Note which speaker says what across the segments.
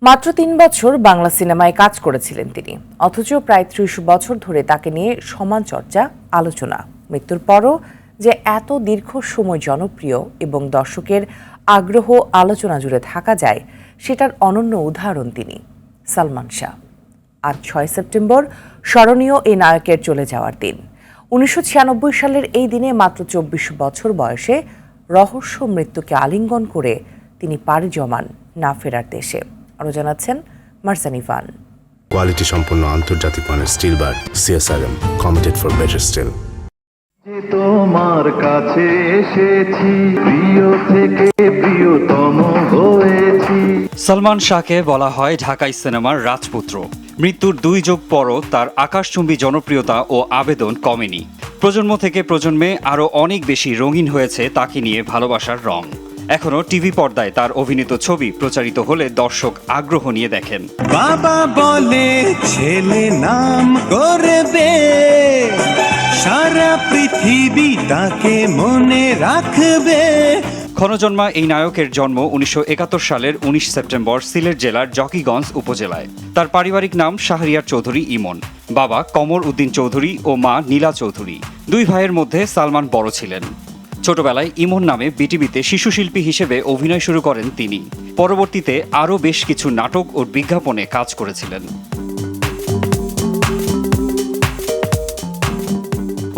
Speaker 1: মাত্র ৩ বছর বাংলা সিনেমায় কাজ করেছিলেন তিনি, অথচ প্রায় ৩০ বছর ধরে তাকে নিয়ে সমান চর্চা, আলোচনা। মৃত্যুর পরও যে এত দীর্ঘ সময় জনপ্রিয় এবং দর্শকের আগ্রহ আলোচনা জুড়ে থাকা যায়, সেটার অনন্য উদাহরণ তিনি, সালমান শাহ। আজ ৬ সেপ্টেম্বর স্মরণীয় এই নায়কের চলে যাওয়ার দিন। ১৯৯৬ সালের এই দিনে মাত্র ২৪ বছর বয়সে রহস্য মৃত্যুকে আলিঙ্গন করে তিনি পাড়ি জমান না ফেরার দেশে। আরো জানাচ্ছেন মারজান ইভান।
Speaker 2: কোয়ালিটি সম্পন্ন আন্তর্জাতিক মানের still bar CSRM, committed for better still.
Speaker 3: তোমার কাছে এসেছি, প্রিয় থেকে প্রিয়তম হয়েছি।
Speaker 4: সালমান শাহকে বলা হয় ঢাকাই সিনেমার রাজপুত্র। মৃত্যুর ২ যুগ পরও তার আকাশচুম্বী জনপ্রিয়তা ও আবেদন কমেনি। প্রজন্ম থেকে প্রজন্মে আরও অনেক বেশি রঙিন হয়েছে তাকে নিয়ে ভালোবাসার রং। এখনো টিভি পর্দায় তার অভিনীত ছবি প্রচারিত হলে দর্শক আগ্রহ নিয়ে দেখেন।
Speaker 5: বাবা বলে ছেলে নাম করবে, সারা পৃথিবী তাকে মনে রাখবে।
Speaker 4: ক্ষণজন্মা এই নায়কের জন্ম ১৯৭১ সালের ১৯ সেপ্টেম্বর সিলেট জেলার জকিগঞ্জ উপজেলায়। তার পারিবারিক নাম শাহরিয়ার চৌধুরী ইমন। বাবা কমর উদ্দিন চৌধুরী ও মা নীলা চৌধুরী। ২ ভাইয়ের মধ্যে সালমান বড় ছিলেন। ছোটবেলায় ইমন নামে বিটিভিতে শিশুশিল্পী হিসেবে অভিনয় শুরু করেন তিনি। পরবর্তীতে আরও বেশ কিছু নাটক ও বিজ্ঞাপনে কাজ করেছিলেন।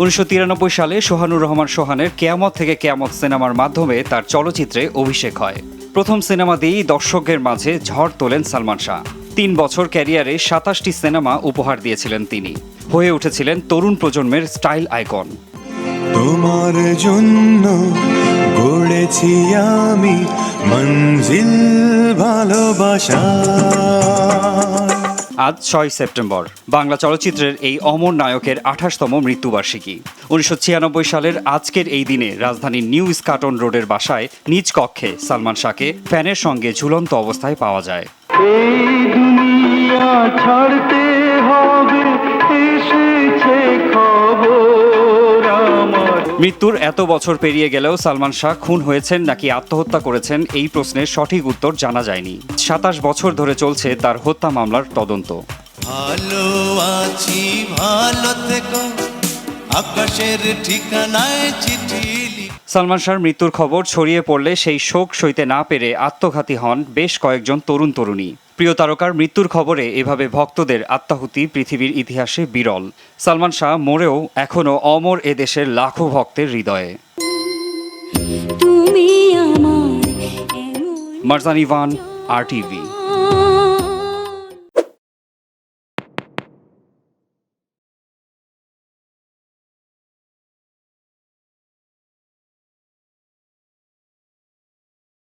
Speaker 4: ১৯৯৩ সালে সোহানুর রহমান সোহানের কেয়ামত থেকে কেয়ামত সিনেমার মাধ্যমে তার চলচ্চিত্রে অভিষেক হয়। প্রথম সিনেমা দিয়েই দর্শকদের মাঝে ঝড় তোলেন সালমান শাহ। ৩ বছর ক্যারিয়ারে ২৭টি সিনেমা উপহার দিয়েছিলেন তিনি। হয়ে উঠেছিলেন তরুণ প্রজন্মের স্টাইল আইকন।
Speaker 5: তোমার জন্য গড়েছি আমি মঞ্জিল ভালোবাসা।
Speaker 4: আজ ৬ সেপ্টেম্বর বাংলা চলচ্চিত্রের এই অমর নায়কের ২৮তম মৃত্যুবার্ষিকী। ১৯৯৬ সালের আজকের এই দিনে রাজধানীর নিউ স্কাটন রোডের বাসায় নিজ কক্ষে সালমান শাহকে ফ্যানের সঙ্গে ঝুলন্ত অবস্থায় পাওয়া যায়।
Speaker 3: এই দুনিয়া ছাড়তে হবে, এসেছে খবর আমার।
Speaker 4: মৃত্যুর এত বছর পেরিয়ে গেলেও সালমান শাহ খুন হয়েছেন নাকি আত্মহত্যা করেছেন এই প্রশ্নের সঠিক উত্তর জানা যায়নি। ২৭ বছর ধরে চলছে তার হত্যা মামলার তদন্ত।
Speaker 5: ভালো আছি, ভালো থেকো, আকাশের ঠিকানায় চিঠি।
Speaker 4: সালমান শাহর মৃত্যুর খবর ছড়িয়ে পড়লে সেই শোক সইতে না পেরে আত্মঘাতী হন বেশ কয়েকজন তরুণ তরুণী। প্রিয় তারকার মৃত্যুর খবরে এভাবে ভক্তদের আত্মাহুতি পৃথিবীর ইতিহাসে বিরল। সালমান শাহ মরেও এখনও অমর এদেশের লাখো ভক্তের হৃদয়ে। মারজান ইভান, RTV।